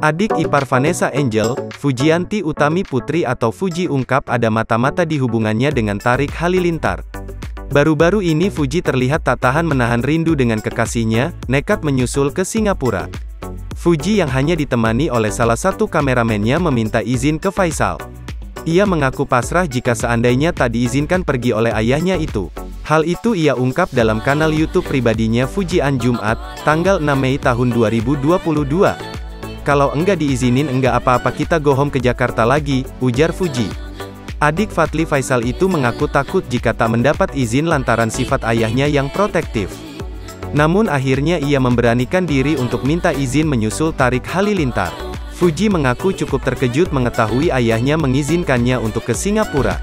Adik ipar Vanessa Angel, Fujianti Utami Putri atau Fuji ungkap ada mata-mata di hubungannya dengan Tarik Halilintar. Baru-baru ini Fuji terlihat tak tahan menahan rindu dengan kekasihnya, nekat menyusul ke Singapura. Fuji yang hanya ditemani oleh salah satu kameramennya meminta izin ke Faisal. Ia mengaku pasrah jika seandainya tak diizinkan pergi oleh ayahnya itu. Hal itu ia ungkap dalam kanal YouTube pribadinya Fujian Jumat, tanggal 6 Mei tahun 2022. "Kalau enggak diizinin enggak apa-apa kita go home ke Jakarta lagi," ujar Fuji. Adik Fadly Faisal itu mengaku takut jika tak mendapat izin lantaran sifat ayahnya yang protektif. Namun akhirnya ia memberanikan diri untuk minta izin menyusul Tarik Halilintar. Fuji mengaku cukup terkejut mengetahui ayahnya mengizinkannya untuk ke Singapura.